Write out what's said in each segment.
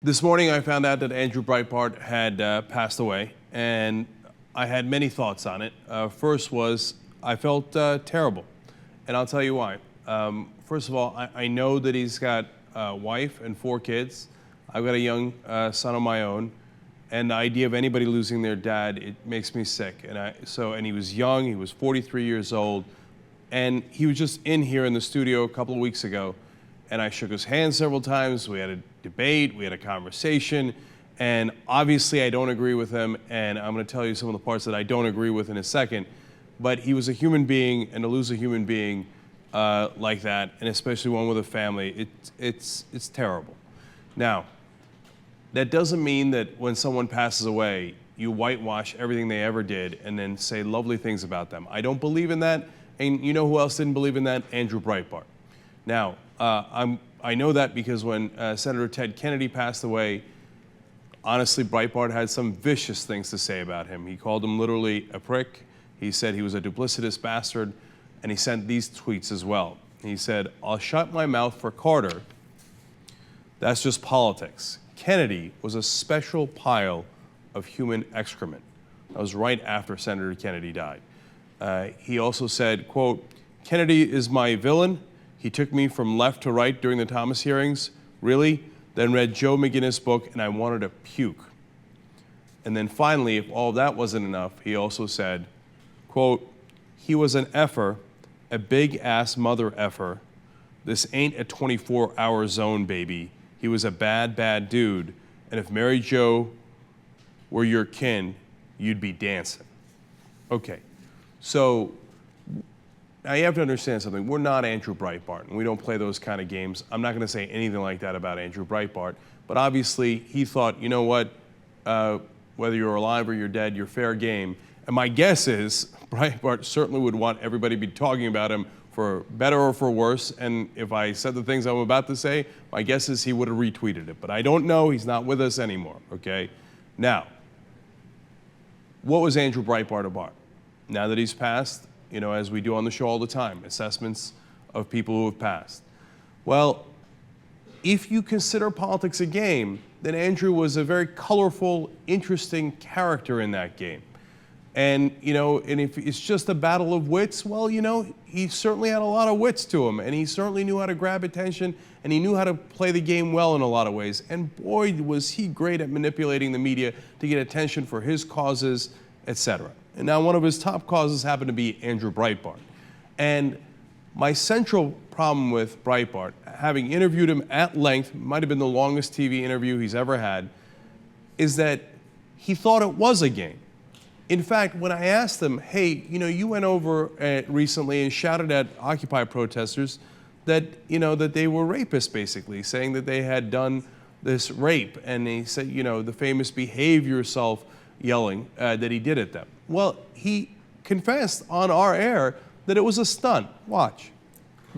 This morning, I found out that Andrew Breitbart had passed away, and I had many thoughts on it. First was I felt terrible, and I'll tell you why. First of all, I know that he's got a wife and 4 kids. I've got a young son of my own, and the idea of anybody losing their dad, it makes me sick. And he was young. He was 43 years old, and he was just in here in the studio a couple of weeks ago. And I shook his hand several times. We had a debate, we had a conversation, and obviously I don't agree with him, and I'm going to tell you some of the parts that I don't agree with in a second. But he was a human being, and to lose a human being like that, and especially one with a family, it's terrible. Now, that doesn't mean that when someone passes away, you whitewash everything they ever did and then say lovely things about them. I don't believe in that, and you know who else didn't believe in that? Andrew Breitbart. Now, I know that because when Senator Ted Kennedy passed away, honestly, Breitbart had some vicious things to say about him. He called him literally a prick. He said he was a duplicitous bastard, and he sent these tweets as well. He said, "I'll shut my mouth for Carter. That's just politics. Kennedy was a special pile of human excrement." That was right after Senator Kennedy died. He also said, quote, "Kennedy is my villain. He took me from left to right during the Thomas hearings. Really? Then read Joe McGinnis' book, and I wanted to puke." And then finally, if all that wasn't enough, he also said, quote, "He was an effer, a big-ass mother effer. This ain't a 24-hour zone, baby. He was a bad, bad dude. And if Mary Jo were your kin, you'd be dancing." Okay, so now you have to understand something. We're not Andrew Breitbart, and we don't play those kind of games. I'm not going to say anything like that about Andrew Breitbart, but obviously he thought, you know what, whether you're alive or you're dead, you're fair game. And my guess is Breitbart certainly would want everybody to be talking about him for better or for worse, and if I said the things I'm about to say, my guess is he would have retweeted it. But I don't know. He's not with us anymore, okay? Now, what was Andrew Breitbart about? Now that he's passed, you know, as we do on the show all the time, assessments of people who have passed. Well, if you consider politics a game, then Andrew was a very colorful, interesting character in that game. And, you know, and if it's just a battle of wits, well, you know, he certainly had a lot of wits to him, and he certainly knew how to grab attention, and he knew how to play the game well in a lot of ways. And boy, was he great at manipulating the media to get attention for his causes, etc. And now one of his top causes happened to be Andrew Breitbart. And my central problem with Breitbart, having interviewed him at length, might have been the longest TV interview he's ever had, is that he thought it was a game. In fact, when I asked him, hey, you know, you went over recently and shouted at Occupy protesters that, you know, that they were rapists, basically, saying that they had done this rape. And he said, you know, the famous behave yourself yelling that he did at them. Well, he confessed on our air that it was a stunt. Watch.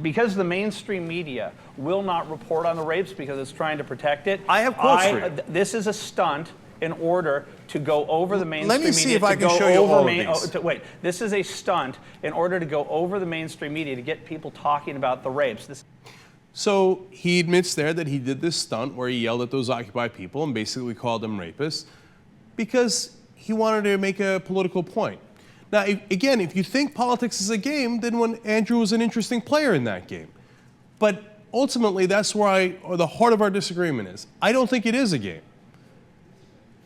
Because the mainstream media will not report on the rapes because it's trying to protect it. I have quotes for you. This is a stunt in order to go over the mainstream media. Let me see if I can show you all of these. Wait, this is a stunt in order to go over the mainstream media to get people talking about the rapes. So he admits there that he did this stunt where he yelled at those Occupy people and basically called them rapists because he wanted to make a political point. Now, again, if you think politics is a game, then when Andrew was an interesting player in that game. But ultimately, that's where the heart of our disagreement is. I don't think it is a game.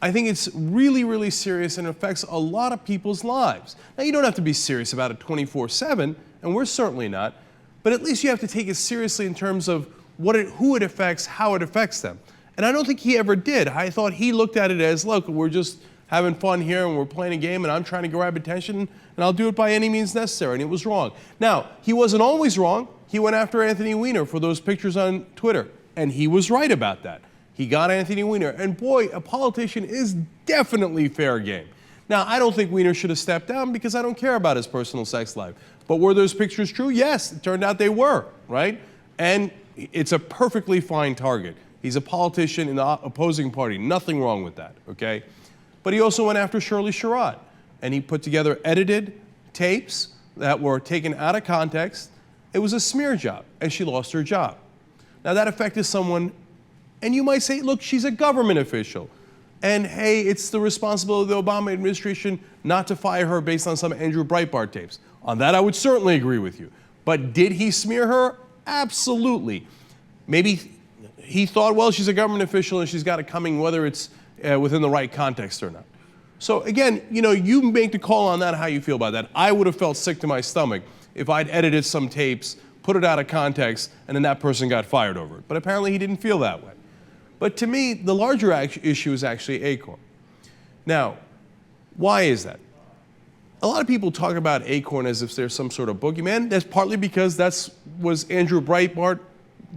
I think it's really, really serious and affects a lot of people's lives. Now, you don't have to be serious about it 24/7, and we're certainly not, but at least you have to take it seriously in terms of who it affects, how it affects them. And I don't think he ever did. I thought he looked at it as, look, we're just having fun here and we're playing a game and I'm trying to grab attention and I'll do it by any means necessary, and it was wrong. Now, he wasn't always wrong. He went after Anthony Weiner for those pictures on Twitter, and he was right about that. He got Anthony Weiner, and boy, a politician is definitely fair game. Now, I don't think Weiner should have stepped down because I don't care about his personal sex life. But were those pictures true? Yes, it turned out they were, right? And it's a perfectly fine target. He's a politician in the opposing party. Nothing wrong with that, okay? But he also went after Shirley Sherrod, and he put together edited tapes that were taken out of context. It was a smear job, and she lost her job. Now, that affected someone And you might say, look, she's a government official. And hey, it's the responsibility of the Obama administration not to fire her based on some Andrew Breitbart tapes. On that, I would certainly agree with you. But did he smear her? Absolutely. Maybe he thought, well, she's a government official and she's got it coming, whether it's within the right context or not. So again, you make the call on that, how you feel about that. I would have felt sick to my stomach if I'd edited some tapes, put it out of context, and then that person got fired over it. But apparently he didn't feel that way. But to me, the larger issue is actually Acorn. Now, why is that? A lot of people talk about Acorn as if there's some sort of boogeyman. That's partly because was Andrew Breitbart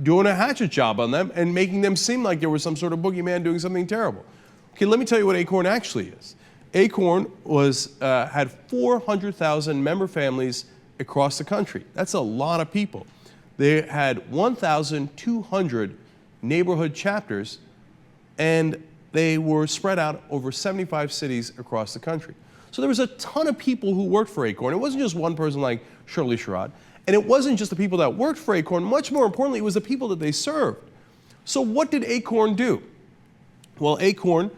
doing a hatchet job on them and making them seem like there was some sort of boogeyman doing something terrible. Okay, let me tell you what Acorn actually is. Acorn had 400,000 member families across the country. That's a lot of people. They had 1,200 neighborhood chapters, and they were spread out over 75 cities across the country. So there was a ton of people who worked for Acorn. It wasn't just one person like Shirley Sherrod, and it wasn't just the people that worked for Acorn. Much more importantly, it was the people that they served. So what did Acorn do? Well, Acorn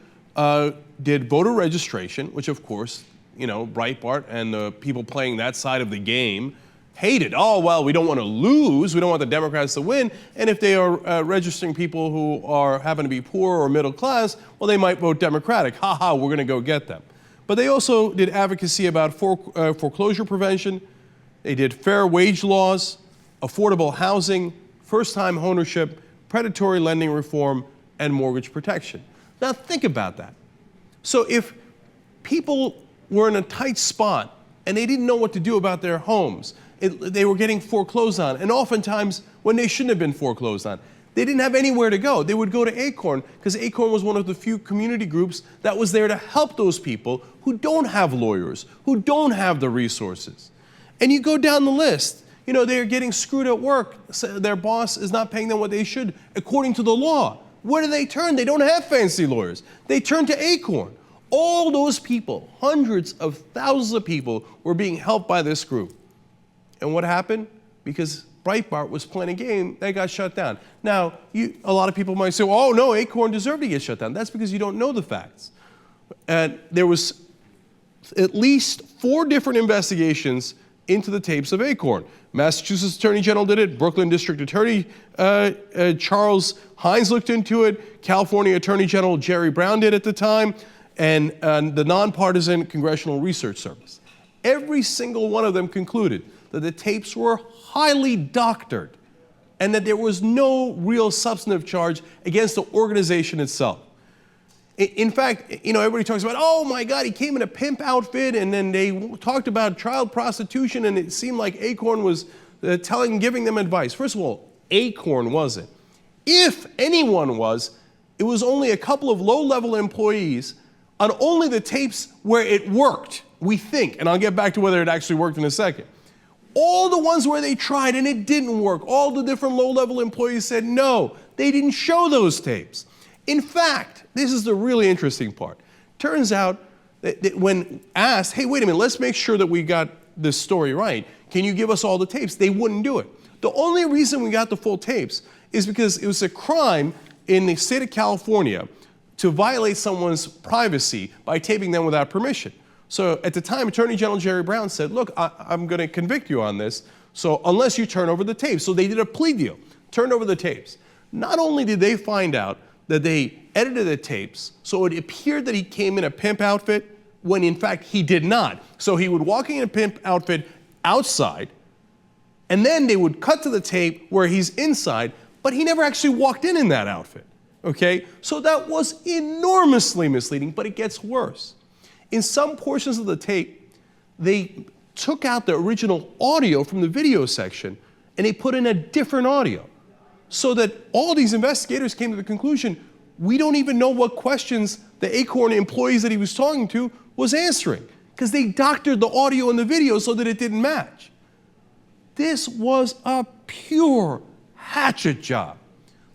did voter registration, which of course, Breitbart and the people playing that side of the game hated. Oh, well, we don't want to lose. We don't want the Democrats to win. And if they are registering people who happen to be poor or middle class, well, they might vote Democratic. Ha ha, we're going to go get them. But they also did advocacy about foreclosure prevention. They did fair wage laws, affordable housing, first-time ownership, predatory lending reform, and mortgage protection. Now think about that. So if people were in a tight spot and they didn't know what to do about their homes, they were getting foreclosed on, and oftentimes when they shouldn't have been foreclosed on, they didn't have anywhere to go. They would go to Acorn because Acorn was one of the few community groups that was there to help those people who don't have lawyers, who don't have the resources. And you go down the list. They're getting screwed at work. So their boss is not paying them what they should according to the law. Where do they turn? They don't have fancy lawyers. They turn to Acorn. All those people, hundreds of thousands of people, were being helped by this group. And what happened? Because Breitbart was playing a game, they got shut down. Now, a lot of people might say, oh, no, Acorn deserved to get shut down. That's because you don't know the facts. And there was at least 4 different investigations into the tapes of Acorn. Massachusetts Attorney General did it. Brooklyn District Attorney Charles Hines looked into it. California Attorney General Jerry Brown did at the time. And the nonpartisan Congressional Research Service. Every single one of them concluded that the tapes were highly doctored and that there was no real substantive charge against the organization itself. In fact, everybody talks about, oh my God, he came in a pimp outfit, and then they talked about child prostitution, and it seemed like Acorn was giving them advice. First of all, Acorn wasn't. If anyone was, it was only a couple of low-level employees on only the tapes where it worked, we think, and I'll get back to whether it actually worked in a second. All the ones where they tried and it didn't work, all the different low-level employees said no, they didn't show those tapes. In fact, this is the really interesting part. Turns out that when asked, hey, wait a minute, let's make sure that we got this story right. Can you give us all the tapes? They wouldn't do it. The only reason we got the full tapes is because it was a crime in the state of California to violate someone's privacy by taping them without permission. So at the time, Attorney General Jerry Brown said, look, I'm going to convict you on this, so unless you turn over the tapes. So they did a plea deal, turned over the tapes. Not only did they find out that they edited the tapes so it appeared that he came in a pimp outfit when in fact he did not. So he would walk in a pimp outfit outside, and then they would cut to the tape where he's inside, but he never actually walked in that outfit. Okay? So that was enormously misleading, but it gets worse. In some portions of the tape, they took out the original audio from the video section and they put in a different audio. So that all these investigators came to the conclusion, we don't even know what questions the Acorn employees that he was talking to was answering, because they doctored the audio and the video so that it didn't match. This was a pure hatchet job.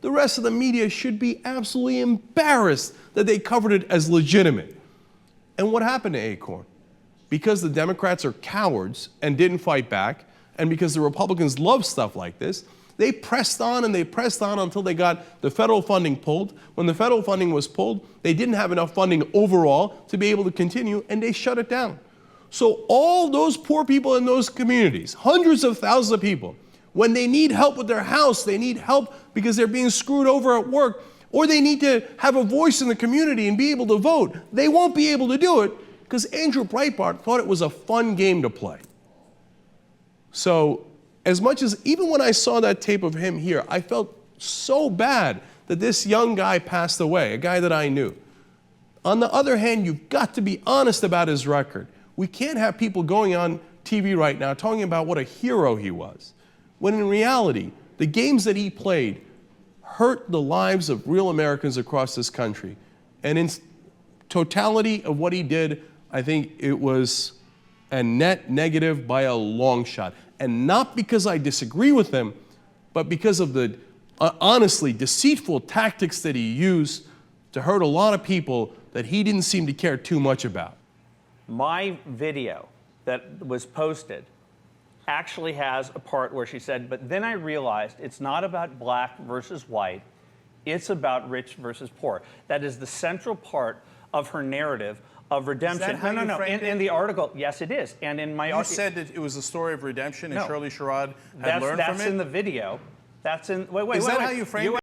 The rest of the media should be absolutely embarrassed that they covered it as legitimate. And what happened to Acorn? Because the Democrats are cowards and didn't fight back, and because the Republicans love stuff like this, They pressed on and they pressed on until they got the federal funding pulled. When the federal funding was pulled, they didn't have enough funding overall to be able to continue, and they shut it down. So all those poor people in those communities, hundreds of thousands of people, when they need help with their house, they need help because they're being screwed over at work, or they need to have a voice in the community and be able to vote, they won't be able to do it because Andrew Breitbart thought it was a fun game to play. So as much as, even when I saw that tape of him here, I felt so bad that this young guy passed away, a guy that I knew. On the other hand, you've got to be honest about his record. We can't have people going on TV right now talking about what a hero he was, when in reality, the games that he played hurt the lives of real Americans across this country. And in totality of what he did, I think it was a net negative by a long shot. And not because I disagree with him, but because of the honestly deceitful tactics that he used to hurt a lot of people that he didn't seem to care too much about. My video that was posted actually has a part where she said, but then I realized it's not about black versus white, it's about rich versus poor. That is the central part of her narrative of redemption. Is that how you framed it? In the article, yes, it is. And in my You said that it was a story of redemption, and No. Shirley Sherrod had learned from it? That's in the video. That's in, wait. Is that how you framed it?